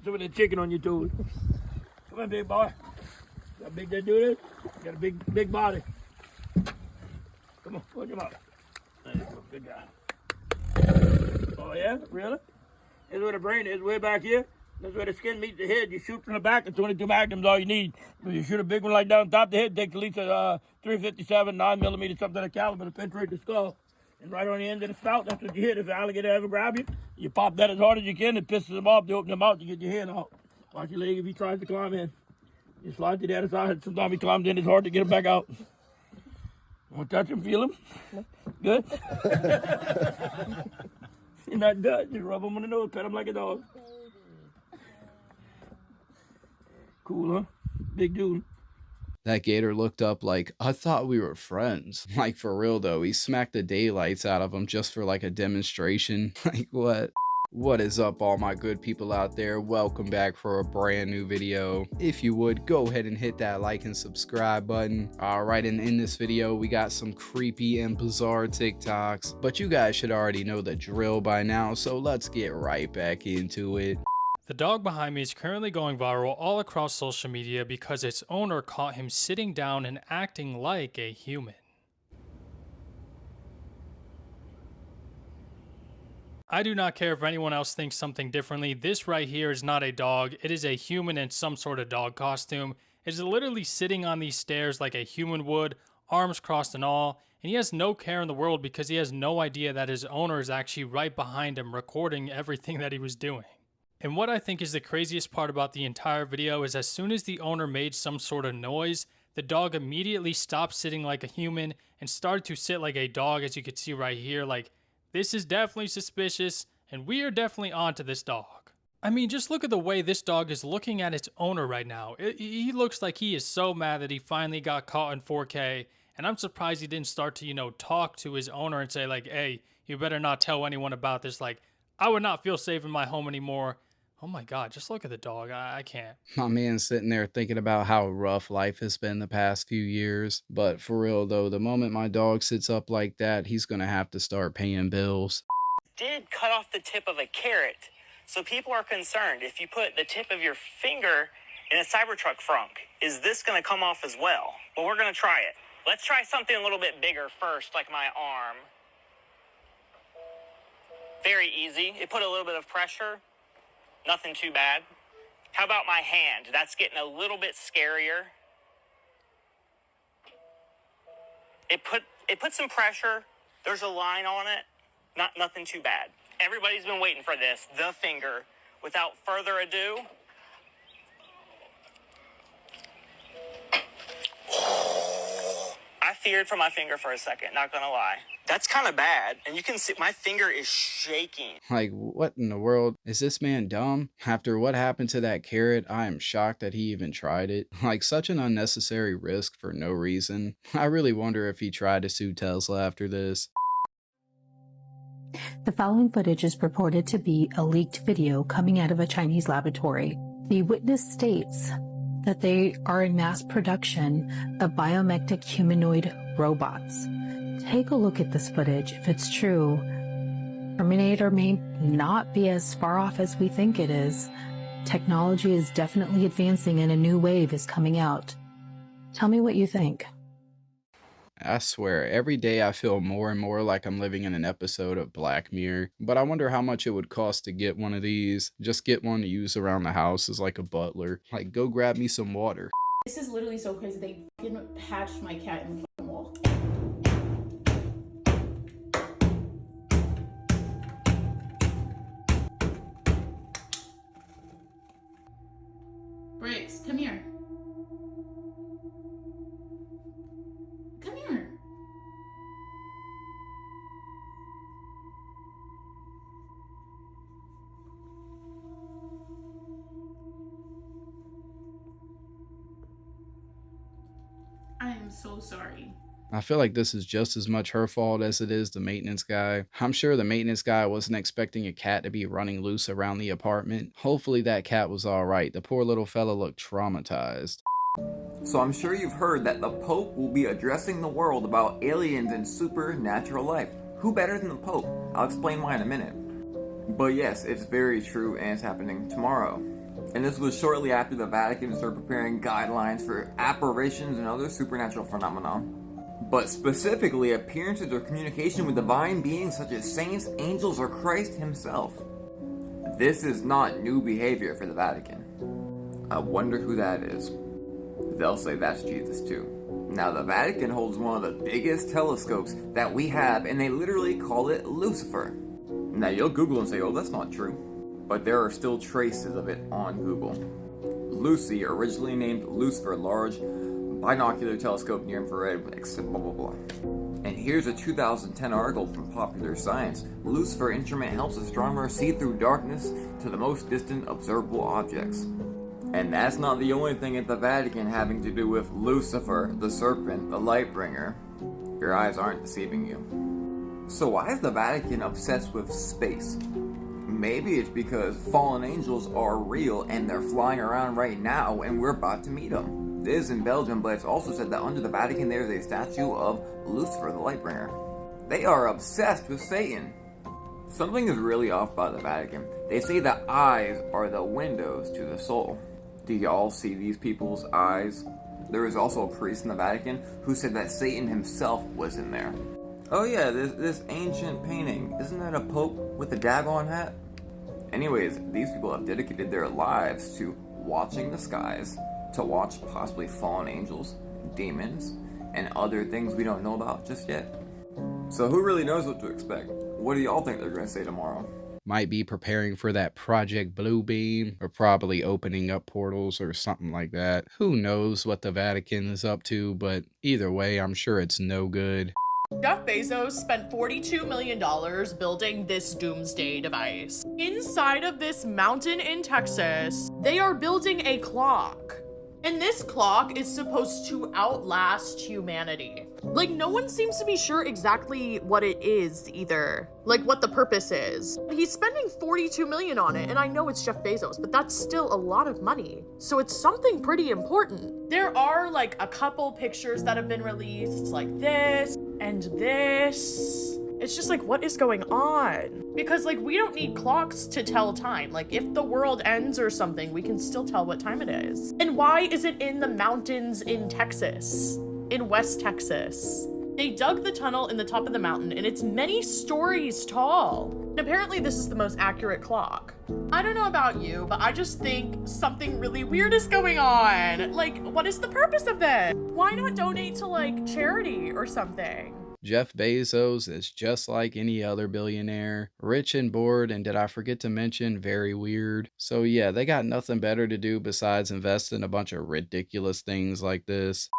some of the chicken on your toes. Come on, big boy. How big they do this? You got a big body. Come on, put him up. There you go, good guy. Oh yeah, really? Here's where the brain is, way back here. That's where the skin meets the head. You shoot from the back, and 22 Magnum's all you need. If you shoot a big one like that on top of the head, take at least a 357, 9mm, something of caliber to penetrate the skull. And right on the end of the spout, that's what you hit. If an alligator ever grab you, you pop that as hard as you can. It pisses them off. They open their mouth to get your head out. Watch your leg if he tries to climb in. You slide to the other side. Sometimes he climbs in. It's hard to get him back out. Want to touch him? Feel him? No. Good? You're not done. Just rub him on the nose. Pet him like a dog. Cool, huh? Big dude. That gator looked up like, I thought we were friends. Like, for real though, he smacked the daylights out of him just for like a demonstration. Like, what? What is up, all my good people out there? Welcome back for a brand new video. If you would, go ahead and hit that like and subscribe button. Alright, and in this video, we got some creepy and bizarre TikToks, but you guys should already know the drill by now, so let's get right back into it. The dog behind me is currently going viral all across social media because its owner caught him sitting down and acting like a human. I do not care if anyone else thinks something differently. This right here is not a dog. It is a human in some sort of dog costume. It is literally sitting on these stairs like a human would, arms crossed and all, and he has no care in the world because he has no idea that his owner is actually right behind him recording everything that he was doing. And what I think is the craziest part about the entire video is as soon as the owner made some sort of noise, the dog immediately stopped sitting like a human and started to sit like a dog, as you can see right here. Like, this is definitely suspicious, and we are definitely onto this dog. I mean, just look at the way this dog is looking at its owner right now. He looks like he is so mad that he finally got caught in 4K, and I'm surprised he didn't start to, talk to his owner and say like, hey, you better not tell anyone about this. Like, I would not feel safe in my home anymore. Oh my God, just look at the dog. I can't. My man's sitting there thinking about how rough life has been the past few years. But for real though, the moment my dog sits up like that, he's gonna have to start paying bills. Did cut off the tip of a carrot. So people are concerned, if you put the tip of your finger in a Cybertruck frunk, is this gonna come off as well? Well, we're gonna try it. Let's try something a little bit bigger first, like my arm. Very easy. It put a little bit of pressure. Nothing too bad. How about my hand? That's getting a little bit scarier. It put some pressure. There's a line on it. Nothing too bad. Everybody's been waiting for this. The finger. Without further ado. I feared for my finger for a second, not gonna lie. That's kind of bad, and you can see my finger is shaking. Like, what in the world? Is this man dumb? After what happened to that carrot, I am shocked that he even tried it. Like, such an unnecessary risk for no reason. I really wonder if he tried to sue Tesla after this. The following footage is purported to be a leaked video coming out of a Chinese laboratory. The witness states that they are in mass production of biomechanic humanoid robots. Take a look at this footage. If it's true, Terminator may not be as far off as we think it is. Technology is definitely advancing and a new wave is coming out. Tell me what you think. I swear, every day I feel more and more like I'm living in an episode of Black Mirror, but I wonder how much it would cost to get one of these. Just get one to use around the house as like a butler. Like, go grab me some water. This is literally so crazy. They fucking hatched my cat in the fucking wall. Briggs, come here. Come here. I am so sorry. I feel like this is just as much her fault as it is the maintenance guy. I'm sure the maintenance guy wasn't expecting a cat to be running loose around the apartment. Hopefully that cat was alright. The poor little fella looked traumatized. So I'm sure you've heard that the Pope will be addressing the world about aliens and supernatural life. Who better than the Pope? I'll explain why in a minute. But yes, it's very true and it's happening tomorrow. And this was shortly after the Vatican started preparing guidelines for apparitions and other supernatural phenomena. But specifically, appearances or communication with divine beings such as saints, angels, or Christ himself. This is not new behavior for the Vatican. I wonder who that is. They'll say that's Jesus too. Now, the Vatican holds one of the biggest telescopes that we have, and they literally call it Lucifer. Now, you'll Google and say, oh, that's not true. But there are still traces of it on Google. Lucy, originally named Lucifer, large binocular telescope near infrared, blah, blah, blah. And here's a 2010 article from Popular Science. Lucifer instrument helps astronomers see through darkness to the most distant observable objects. And that's not the only thing at the Vatican having to do with Lucifer, the serpent, the light bringer. Your eyes aren't deceiving you. So why is the Vatican obsessed with space? Maybe it's because fallen angels are real and they're flying around right now and we're about to meet them. This is in Belgium, but it's also said that under the Vatican there's a statue of Lucifer, the light bringer. They are obsessed with Satan. Something is really off by the Vatican. They say that eyes are the windows to the soul. Do y'all see these people's eyes? There is also a priest in the Vatican who said that Satan himself was in there. Oh yeah, this ancient painting, isn't that a pope with a daggone hat? Anyways, these people have dedicated their lives to watching the skies, to watch possibly fallen angels, demons, and other things we don't know about just yet. So who really knows what to expect? What do y'all think they're going to say tomorrow? Might be preparing for that Project Bluebeam, or probably opening up portals or something like that. Who knows what the Vatican is up to, but either way, I'm sure it's no good. Jeff Bezos spent $42 million building this doomsday device. Inside of this mountain in Texas, they are building a clock. And this clock is supposed to outlast humanity. Like, no one seems to be sure exactly what it is either. Like, what the purpose is. He's spending $42 million on it, and I know it's Jeff Bezos, but that's still a lot of money. So it's something pretty important. There are, like, a couple pictures that have been released, like this and this. It's just like, what is going on? Because, like, we don't need clocks to tell time. Like, if the world ends or something, we can still tell what time it is. And why is it in the mountains in Texas? In West Texas? They dug the tunnel in the top of the mountain, and it's many stories tall. And apparently this is the most accurate clock. I don't know about you, but I just think something really weird is going on. Like, what is the purpose of this? Why not donate to, like, charity or something? Jeff Bezos is just like any other billionaire, rich and bored, and did I forget to mention, very weird. So yeah, they got nothing better to do besides invest in a bunch of ridiculous things like this.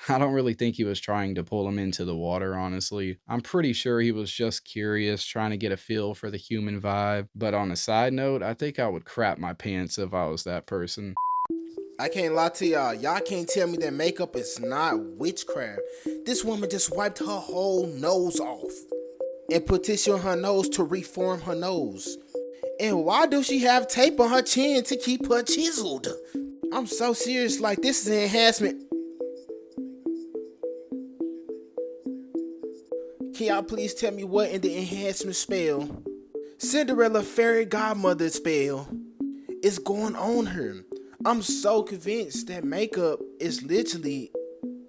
I don't really think he was trying to pull him into the water, honestly. I'm pretty sure he was just curious, trying to get a feel for the human vibe. But on a side note, I think I would crap my pants if I was that person. I can't lie to y'all. Y'all can't tell me that makeup is not witchcraft. This woman just wiped her whole nose off and put tissue on her nose to reform her nose. And why do she have tape on her chin to keep her chiseled? I'm so serious, like, this is an enhancement. Can y'all please tell me what in the enhancement spell, Cinderella fairy godmother spell, is going on here? I'm so convinced that makeup is literally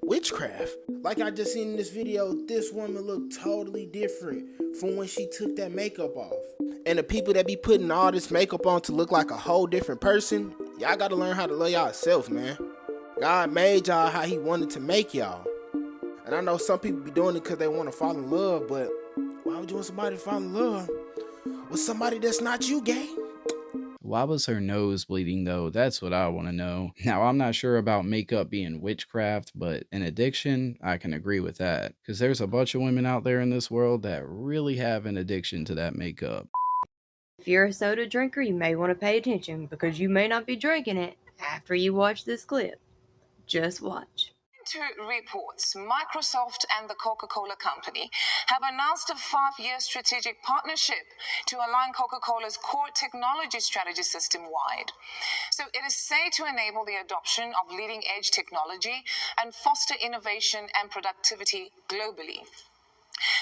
witchcraft. Like I just seen in this video, this woman looked totally different from when she took that makeup off. And the people that be putting all this makeup on to look like a whole different person, y'all gotta learn how to love yourself, man. God made y'all how he wanted to make y'all. And I know some people be doing it because they want to fall in love, but why would you want somebody to fall in love with somebody that's not you, gang? Why was her nose bleeding though? That's what I want to know. Now, I'm not sure about makeup being witchcraft, but an addiction, I can agree with that. Because there's a bunch of women out there in this world that really have an addiction to that makeup. If you're a soda drinker, you may want to pay attention because you may not be drinking it after you watch this clip. Just watch. Reports, Microsoft and the Coca-Cola Company have announced a 5-year strategic partnership to align Coca-Cola's core technology strategy system-wide. So it is said to enable the adoption of leading-edge technology and foster innovation and productivity globally.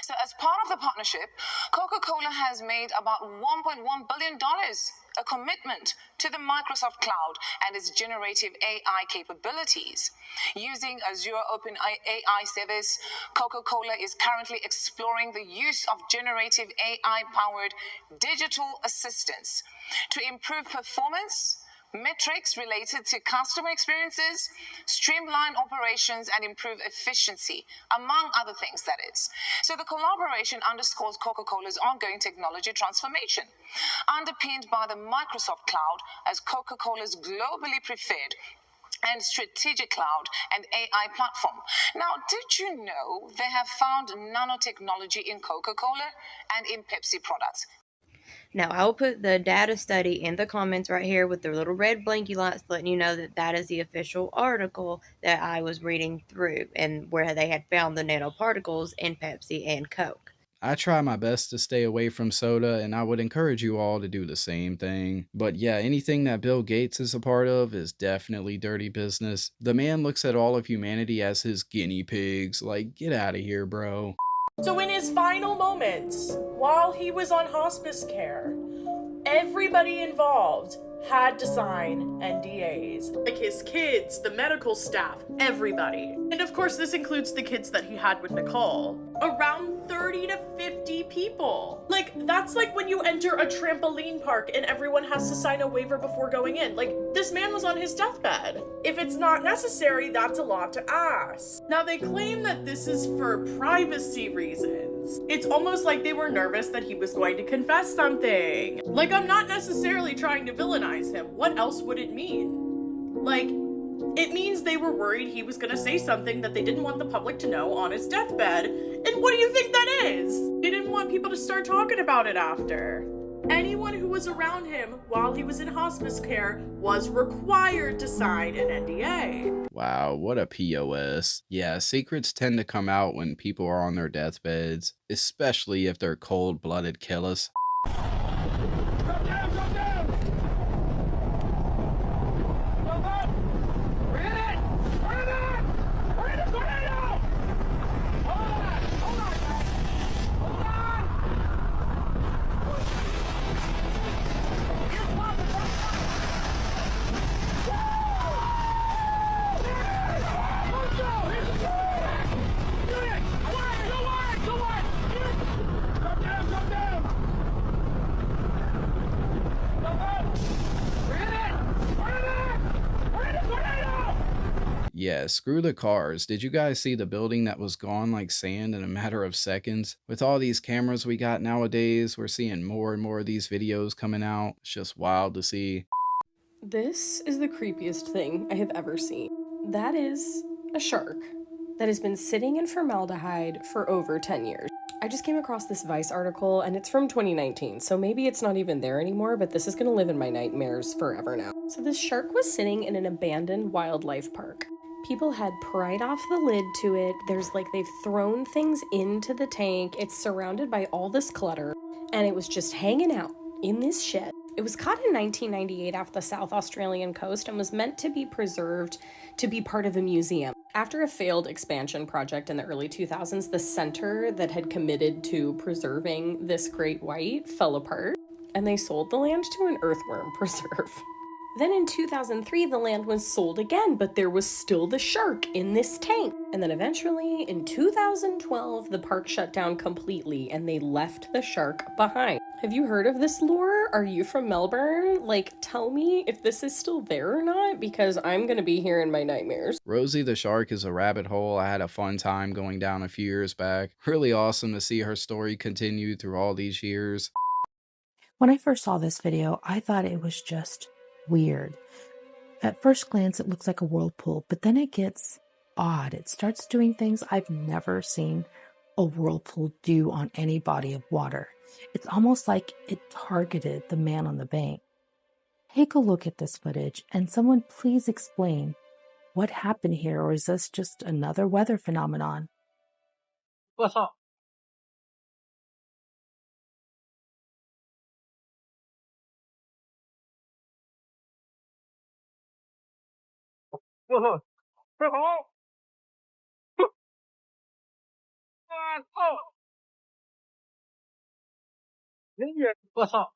So as part of the partnership, Coca-Cola has made about $1.1 billion, a commitment to the Microsoft Cloud and its generative AI capabilities. Using Azure Open AI service, Coca-Cola is currently exploring the use of generative AI-powered digital assistants to improve performance, metrics related to customer experiences, streamline operations, and improve efficiency, among other things, that is. So the collaboration underscores Coca-Cola's ongoing technology transformation, underpinned by the Microsoft Cloud as Coca-Cola's globally preferred and strategic cloud and AI platform. Now, did you know they have found nanotechnology in Coca-Cola and in Pepsi products? Now, I'll put the data study in the comments right here with the little red blinky lights letting you know that that is the official article that I was reading through and where they had found the nanoparticles in Pepsi and Coke. I try my best to stay away from soda, and I would encourage you all to do the same thing. But yeah, anything that Bill Gates is a part of is definitely dirty business. The man looks at all of humanity as his guinea pigs. Like, get out of here, bro. So in his final moments, while he was on hospice care, everybody involved had to sign NDAs. Like his kids, the medical staff, everybody. And of course, this includes the kids that he had with Nicole. Around 30 to 50 people. Like, that's like when you enter a trampoline park and everyone has to sign a waiver before going in. Like, this man was on his deathbed. If it's not necessary, that's a lot to ask. Now, they claim that this is for privacy reasons. It's almost like they were nervous that he was going to confess something. Like, I'm not necessarily trying to villainize him. What else would it mean? Like, it means they were worried he was gonna say something that they didn't want the public to know on his deathbed. And what do you think that is? They didn't want people to start talking about it after. Anyone who was around him while he was in hospice care was required to sign an NDA. Wow, what a POS. Yeah, secrets tend to come out when people are on their deathbeds, especially if they're cold-blooded killers. Yeah, screw the cars. Did you guys see the building that was gone like sand in a matter of seconds? With all these cameras we got nowadays, we're seeing more and more of these videos coming out. It's just wild to see. This is the creepiest thing I have ever seen. That is a shark that has been sitting in formaldehyde for over 10 years. I just came across this Vice article and it's from 2019, so maybe it's not even there anymore, but this is gonna live in my nightmares forever now. So this shark was sitting in an abandoned wildlife park. People had pried off the lid to it. There's like they've thrown things into the tank. It's surrounded by all this clutter, and it was just hanging out in this shed. It was caught in 1998 off the South Australian coast and was meant to be preserved to be part of a museum. After a failed expansion project in the early 2000s, the center that had committed to preserving this great white fell apart, and they sold the land to an earthworm preserve. Then in 2003, the land was sold again, but there was still the shark in this tank. And then eventually, in 2012, the park shut down completely and they left the shark behind. Have you heard of this lore? Are you from Melbourne? Like, tell me if this is still there or not, because I'm gonna be here in my nightmares. Rosie the shark is a rabbit hole I had a fun time going down a few years back. Really awesome to see her story continue through all these years. When I first saw this video, I thought it was just weird. At first glance, it looks like a whirlpool, but then it gets odd. It starts doing things I've never seen a whirlpool do on any body of water. It's almost like it targeted the man on the bank. Take a look at this footage, and someone please explain what happened here, or is this just another weather phenomenon? What's up? What's up? What's up?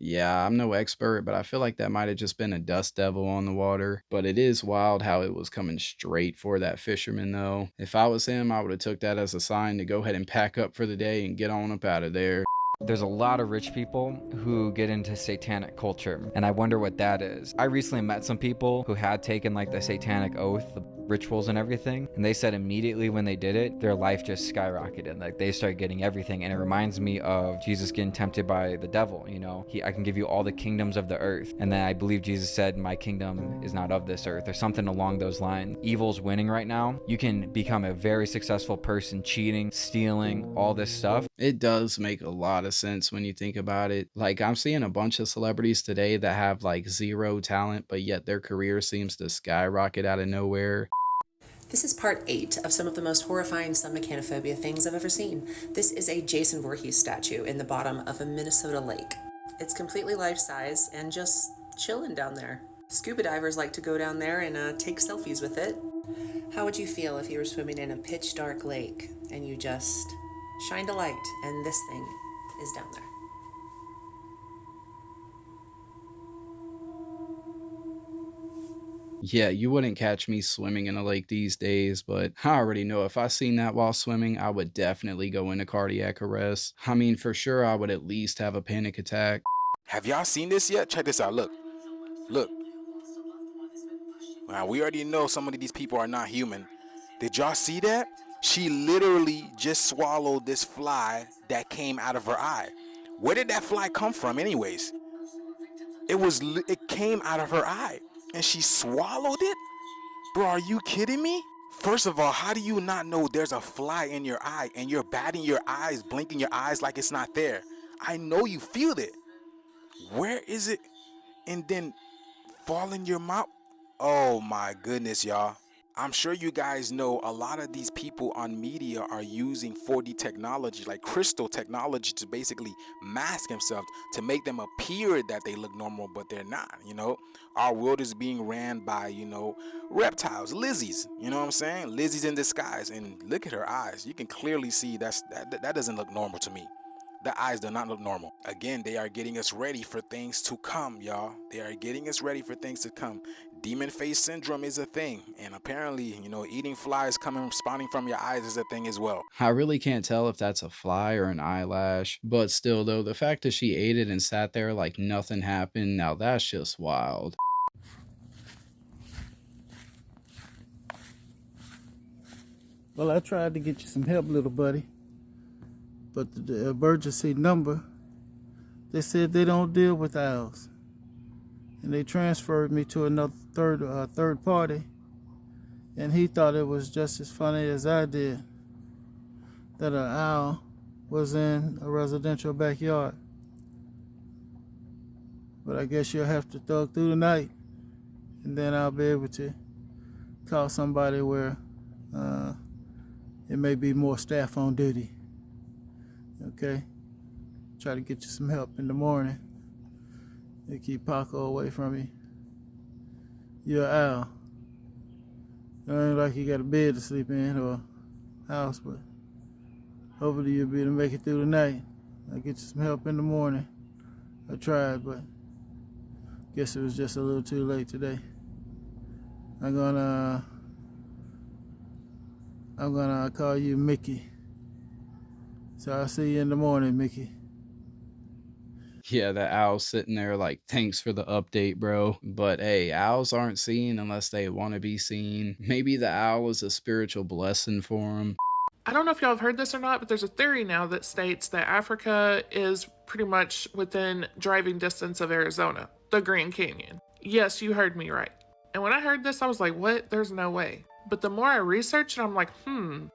Yeah, I'm no expert, but I feel like that might have just been a dust devil on the water. But it is wild how it was coming straight for that fisherman, though. If I was him, I would have took that as a sign to go ahead and pack up for the day and get on up out of there. There's a lot of rich people who get into satanic culture, and I wonder what that is. I recently met some people who had taken like the satanic oath, the rituals and everything, and they said immediately when they did it, their life just skyrocketed. Like they started getting everything, and it reminds me of Jesus getting tempted by the devil. You know, I can give you all the kingdoms of the earth, and then I believe Jesus said, "My kingdom is not of this earth," or something along those lines. Evil's winning right now. You can become a very successful person cheating, stealing, all this stuff. It does make a lot of sense when you think about it. Like, I'm seeing a bunch of celebrities today that have like zero talent, but yet their career seems to skyrocket out of nowhere. This is part 8 of some of the most horrifying sun mechanophobia things I've ever seen. This is a Jason Voorhees statue in the bottom of a Minnesota lake. It's completely life-size and just chilling down there. Scuba divers like to go down there and take selfies with it. How would you feel if you were swimming in a pitch dark lake and you just shined a light and this thing is down there? Yeah, you wouldn't catch me swimming in a lake these days, but I already know if I seen that while swimming, I would definitely go into cardiac arrest. I mean, for sure, I would at least have a panic attack. Have y'all seen this yet? Check this out. Look. Look. Now, we already know some of these people are not human. Did y'all see that? She literally just swallowed this fly that came out of her eye. Where did that fly come from anyways? It came out of her eye and she swallowed it? Bro, are you kidding me? First of all, how do you not know there's a fly in your eye and you're batting your eyes, blinking your eyes like it's not there? I know you feel it. Where is it? And then fall in your mouth? Oh my goodness, y'all. I'm sure you guys know a lot of these people on media are using 4D technology, like crystal technology, to basically mask themselves, to make them appear that they look normal, but they're not, you know? Our world is being ran by, you know, reptiles, lizzies, you know what I'm saying? Lizzies in disguise, and look at her eyes. You can clearly see that doesn't look normal to me. The eyes do not look normal. Again, they are getting us ready for things to come, y'all. They are getting us ready for things to come. Demon face syndrome is a thing, and apparently, you know, eating flies spawning from your eyes is a thing as well. I really can't tell if that's a fly or an eyelash, but still though, the fact that she ate it and sat there like nothing happened, now that's just wild. Well, I tried to get you some help, little buddy, but the emergency number, they said they don't deal with owls, and they transferred me to another third party, and he thought it was just as funny as I did that an owl was in a residential backyard. But I guess you'll have to thug through the night, and then I'll be able to call somebody where it may be more staff on duty. Okay? Try to get you some help in the morning. They keep Paco away from you. You're an owl. It ain't like you got a bed to sleep in or a house, but hopefully you'll be able to make it through the night. I'll get you some help in the morning. I tried, but guess it was just a little too late today. I'm gonna call you Mickey. So I'll see you in the morning, Mickey. Yeah, the owl's sitting there like, thanks for the update, bro. But hey, owls aren't seen unless they want to be seen. Maybe the owl is a spiritual blessing for them. I don't know if y'all have heard this or not, but there's a theory now that states that Africa is pretty much within driving distance of Arizona, the Grand Canyon. Yes, you heard me right. And when I heard this, I was like, what? There's no way. But the more I researched it, I'm like,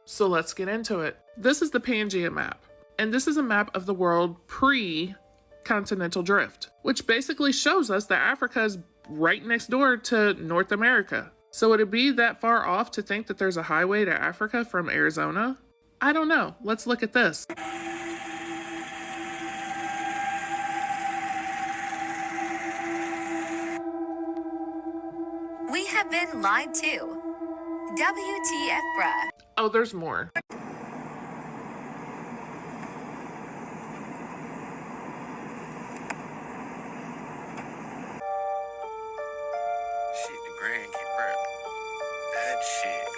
so let's get into it. This is the Pangea map. And this is a map of the world pre-continental drift, which basically shows us that Africa is right next door to North America. So would it be that far off to think that there's a highway to Africa from Arizona? I don't know. Let's look at this. We have been lied to. WTF, bruh. Oh, there's more. Shit, the Grand Canyon, bro. That shit.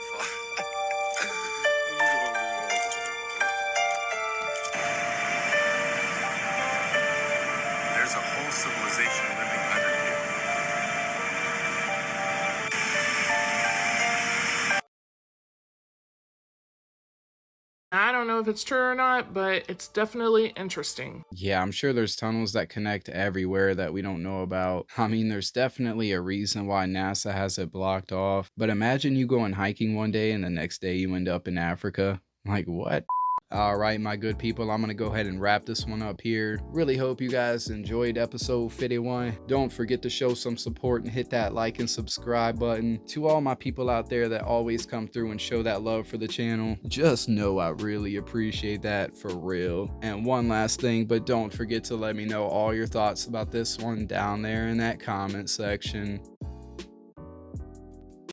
There's a whole civilization living under you. I don't know if it's true or not, but it's definitely interesting. Yeah, I'm sure there's tunnels that connect everywhere that we don't know about. I mean, there's definitely a reason why NASA has it blocked off. But imagine you going hiking one day and the next day you end up in Africa. Like, what? All right, my good people, I'm going to go ahead and wrap this one up here. Really hope you guys enjoyed episode 51. Don't forget to show some support and hit that like and subscribe button. To all my people out there that always come through and show that love for the channel, just know I really appreciate that for real. And one last thing, but don't forget to let me know all your thoughts about this one down there in that comment section.